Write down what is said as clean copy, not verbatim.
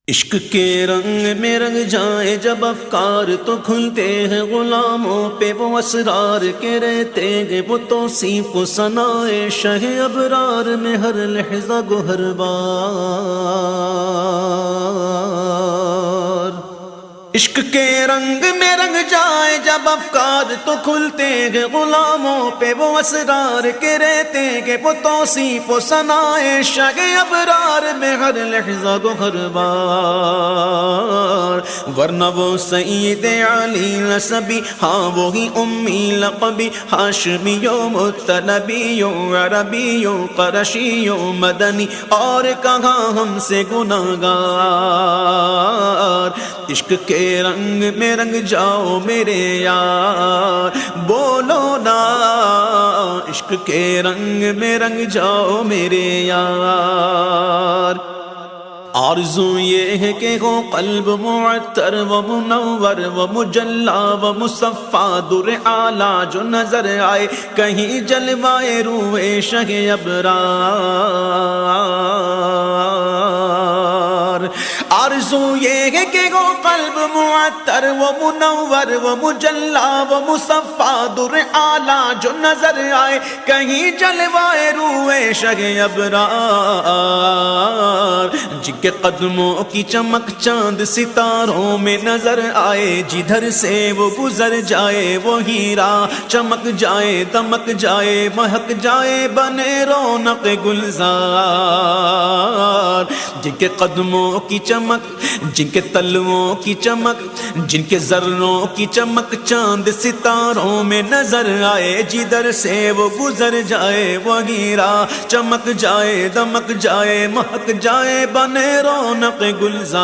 عشق کے رنگ میں رنگ جائیں جب افکار تو کھلتے ہیں غلاموں پہ وہ اسرار کے رہتے ہیں وہ توصیف و ثنائے شہ ابرار میں ہر لحظہ گوہر بار۔ عشق کے رنگ میں رنگ جائیں جب افکار تو کھلتے ہیں غلاموں پہ وہ اسرار کے رہتے ہیں وہ توصیف و ثنائے شہ ابرار میں ہر لحظہ گوہر بار۔ ورنہ وہ سید علی نسبی ہاں وہی امی لقبی ہاشمی مطلبی عربی قرشی مدنی اور کہاں ہم سے گناہگار۔ عشق کے رنگ میں رنگ جاؤ میرے یار، بولو نا عشق کے رنگ میں رنگ جاؤ میرے یار۔ آرزو یہ ہے کہ ہو قلب معطر و منور و مجلا و مصفا در اعلیٰ جو نظر آئے کہیں جلوائے روئے شہ ابرار۔ آرزو یہ ہے کہ ہو قلب معطر و منور و مجلا و مصفا در اعلیٰ جو نظر آئے کہیں جلوائے روئے شہ ابرار۔ جن کے قدموں کی چمک چاند ستاروں میں نظر آئے جدھر سے وہ گزر جائے وہ ہیرا چمک جائے دمک جائے مہک جائے بنے رونق گلزار۔ جن کے قدموں کی چمک جن کے تلووں کی چمک جن کے ذروں کی چمک چاند ستاروں میں نظر آئے جدھر سے وہ گزر جائے وہ ہیرا چمک جائے دمک جائے مہک جائے بنے رونق گلزار۔